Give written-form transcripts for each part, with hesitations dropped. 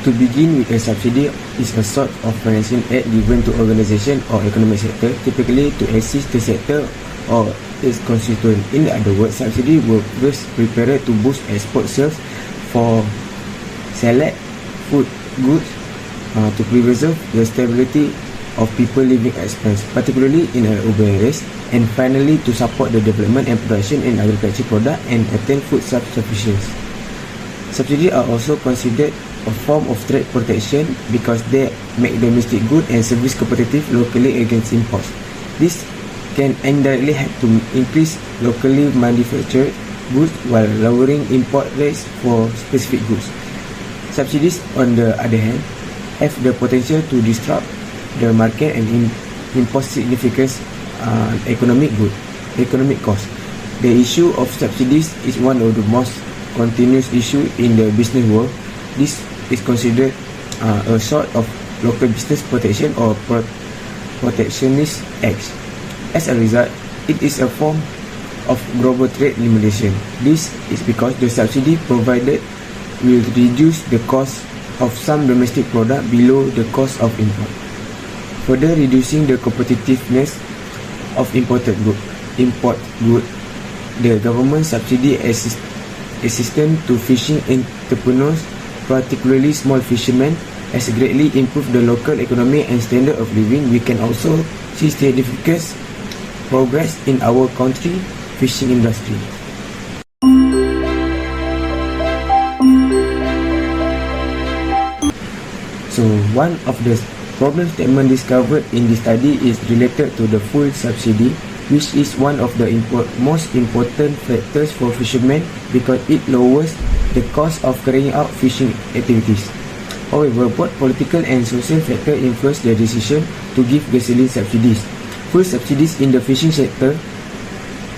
To begin with, a subsidy is a sort of financial aid given to organization or economic sector, typically to assist the sector or its constituent. In other words, subsidy were first prepared to boost export sales for select food goods, to preserve the stability of people living expense, particularly in urban areas, and finally to support the development and production in agriculture product and attain food self-sufficiency. Subsidies are also considered a form of trade protection because they make domestic goods and service competitive locally against imports. This can indirectly help to increase locally manufactured goods while lowering import rates for specific goods. Subsidies, on the other hand, have the potential to disrupt the market and impose significant economic costs. The issue of subsidies is one of the most continuous issues in the business world. This is considered a sort of local business protection or protectionist acts. As a result, it is a form of global trade limitation. This is because the subsidy provided will reduce the cost of some domestic product below the cost of import, further reducing the competitiveness of imported goods. The government subsidy assistance to fishing entrepreneurs, particularly small fishermen, has greatly improved the local economy and standard of living. We can also see significant progress in our country fishing industry. So one of the problem statements discovered in this study is related to the full subsidy, which is one of the most important factors for fishermen because it lowers the cost of carrying out fishing activities. However, both political and social factors influence the decision to give gasoline subsidies. Full subsidies in the fishing sector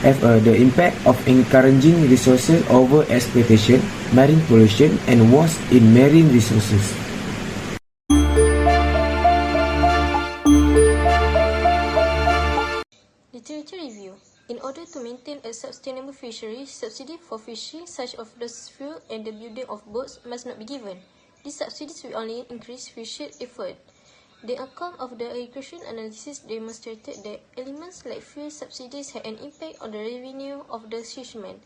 have the impact of encouraging resources over exploitation, marine pollution, and waste in marine resources. Literature review. In order to maintain a sustainable fishery, subsidy for fishing, such as the fuel and the building of boats, must not be given. These subsidies will only increase fishery effort. The outcome of the agricultural analysis demonstrated that elements like fuel subsidies had an impact on the revenue of the fishermen.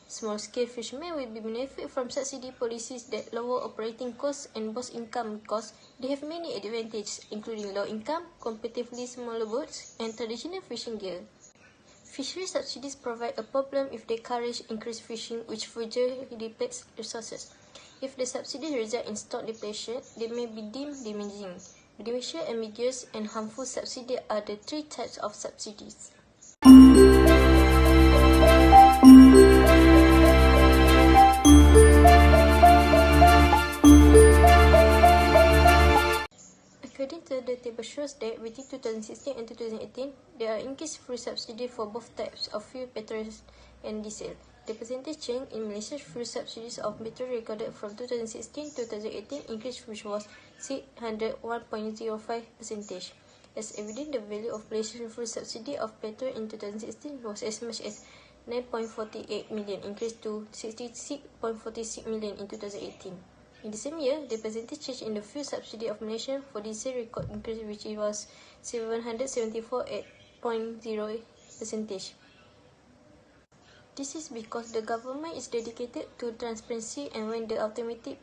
Small-scale fishermen will benefit from subsidy policies that lower operating costs and boost income because they have many advantages, including low income, comparatively smaller boats, and traditional fishing gear. Fishery subsidies provide a problem if they encourage increased fishing, which further depletes resources. If the subsidies result in stock depletion, they may be deemed damaging. Beneficial, ambiguous, and harmful subsidies are the three types of subsidies. According to the table shows that between 2016 and 2018, there are increased fuel subsidies for both types of fuel, petrol and diesel. The percentage change in Malaysia's fuel subsidies of petrol recorded from 2016 to 2018 increased, which was 601.05%. As evident, the value of Malaysia's fuel subsidy of petrol in 2016 was as much as 9.48 million, increased to 66.46 million in 2018. In the same year, the percentage change in the fuel subsidy of Malaysia for diesel record increased, which was 774.0%. This is because the government is dedicated to transparency, and when the automatic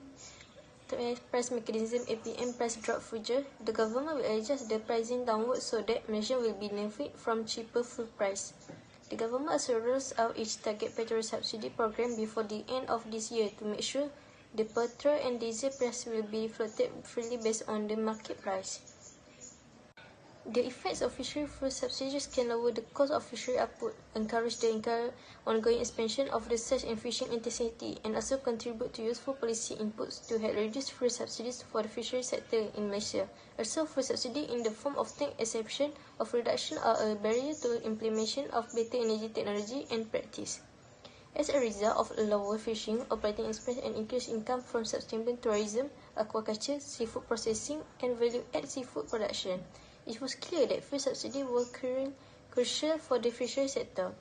price mechanism (APM) price drop further, the government will adjust the pricing downwards so that Malaysia will benefit from cheaper fuel price. The government also rolls out its target petrol subsidy program before the end of this year to make sure the petrol and diesel price will be floated freely based on the market price. The effects of fishery fuel subsidies can lower the cost of fishery output, encourage the ongoing expansion of the search and fishing intensity, and also contribute to useful policy inputs to help reduce fuel subsidies for the fishery sector in Malaysia. Also, fuel subsidy in the form of tax exemption of reduction are a barrier to implementation of better energy technology and practice. As a result of lower fishing, operating expense, and increased income from sustainable tourism, aquaculture, seafood processing, and value-add seafood production, it was clear that fuel subsidies were crucial for the fishery sector.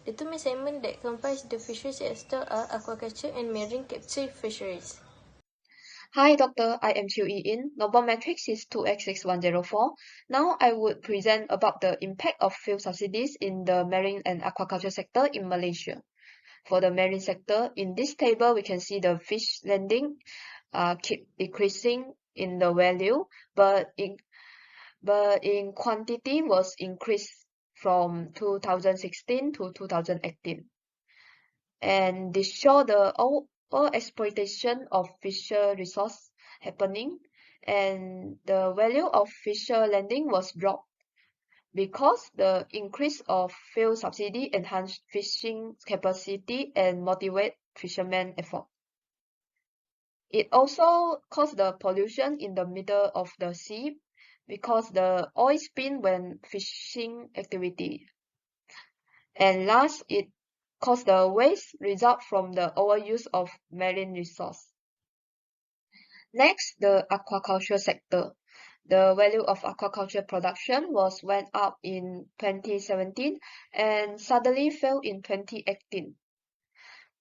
The two main segments that comprise the fishery sector are aquaculture and marine capture fisheries. Hi, Doctor. I am Chiu Yi-in. Global matrix is 2x6104. Now I would present about the impact of fuel subsidies in the marine and aquaculture sector in Malaysia. For the marine sector, in this table, we can see the fish landing keep decreasing in the value, but in quantity was increased from 2016 to 2018. And this show the exploitation of fisher resource happening, and the value of fisher landing was dropped because the increase of fuel subsidy enhanced fishing capacity and motivate fishermen effort. It also caused the pollution in the middle of the sea because the oil spin when fishing activity. And last, it caused the waste result from the overuse of marine resource. Next, the aquaculture sector. The value of aquaculture production went up in 2017 and suddenly fell in 2018.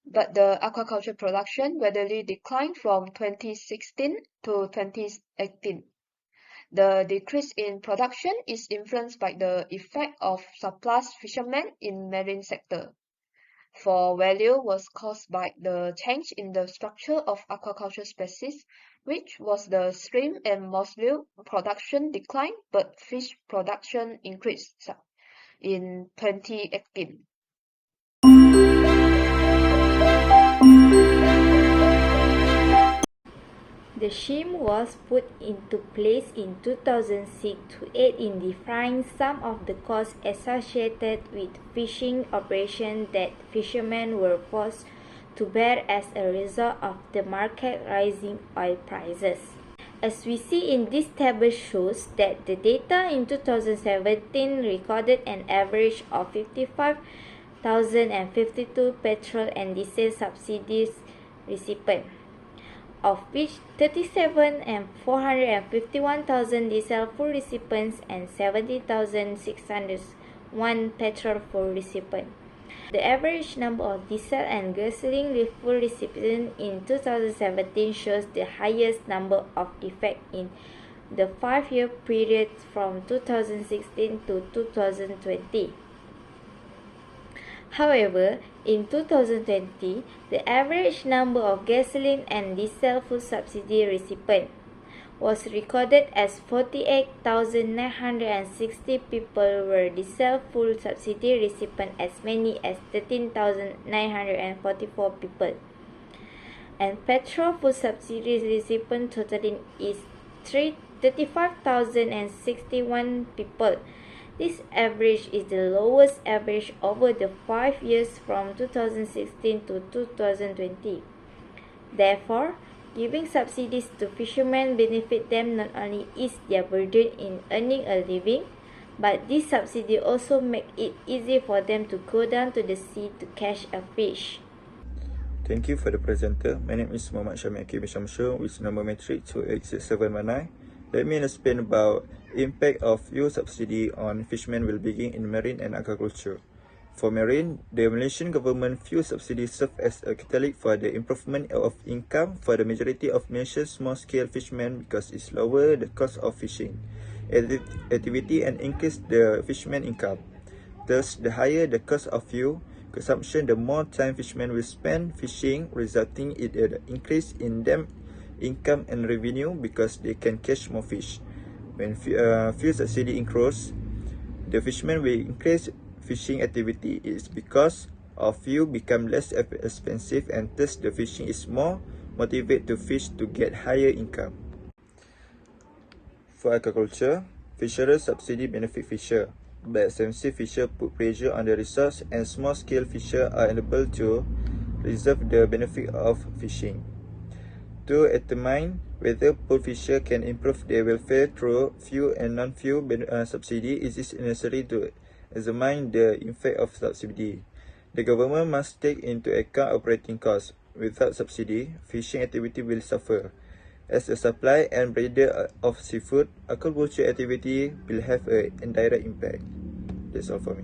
But the aquaculture production gradually declined from 2016 to 2018. The decrease in production is influenced by the effect of surplus fishermen in marine sector. For value was caused by the change in the structure of aquaculture species, which was the shrimp and mussel production declined, but fish production increased in 2018. The scheme was put into place in 2006 to aid in defraying some of the costs associated with fishing operations that fishermen were forced to bear as a result of the market rising oil prices. As we see in this table shows that the data in 2017 recorded an average of 55,052 petrol and diesel subsidies recipients, of which 37 and 451,000 diesel full recipients and 70,601 petrol full recipients. The average number of diesel and gasoline full recipients in 2017 shows the highest number of defects in the 5-year period from 2016 to 2020. However, in 2020, the average number of gasoline and diesel fuel subsidy recipients was recorded as 48,960 people, where diesel fuel subsidy recipients as many as 13,944 people, and petrol fuel subsidy recipient totaling is 35,061 people. This average is the lowest average over the 5 years from 2016 to 2020. Therefore, giving subsidies to fishermen benefit them not only ease their burden in earning a living, but this subsidy also make it easy for them to go down to the sea to catch a fish. Thank you for the presenter. My name is Muhammad Syamil Kim Shamsul with number matrix 28671. Let me explain about impact of fuel subsidy on fishermen well-being in marine and aquaculture. For marine, the Malaysian government fuel subsidy serves as a catalyst for the improvement of income for the majority of Malaysia's small-scale fishermen because it lowers the cost of fishing activity and increase the fishermen income. Thus, the higher the cost of fuel consumption, the more time fishermen will spend fishing, resulting in an increase in them income and revenue because they can catch more fish. When fuel subsidy increases, the fishermen will increase fishing activity. It is because of fuel become less expensive and thus the fishing is more motivated to fish to get higher income. For aquaculture, fisheries subsidy benefit fisher, but extensive fisher put pressure on the resource and small-scale fisher are unable to reserve the benefit of fishing. To determine whether pool fisher can improve their welfare through fuel and non-fuel subsidy, it is necessary to examine the effect of subsidy. The government must take into account operating costs. Without subsidy, fishing activity will suffer. As a supply and breeder of seafood, aquaculture activity will have an indirect impact. That's all for me.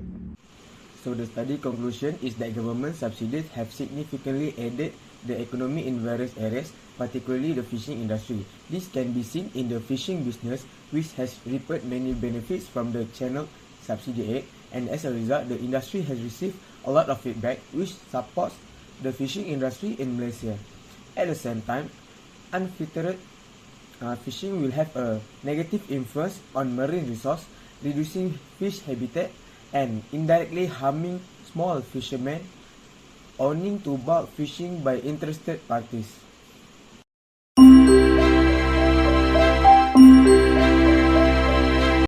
So the study conclusion is that government subsidies have significantly aided the economy in various areas, particularly the fishing industry. This can be seen in the fishing business, which has reaped many benefits from the channel subsidy aid, and as a result, the industry has received a lot of feedback which supports the fishing industry in Malaysia. At the same time, unfiltered fishing will have a negative influence on marine resource, reducing fish habitat and indirectly harming small fishermen owning to bulk fishing by interested parties.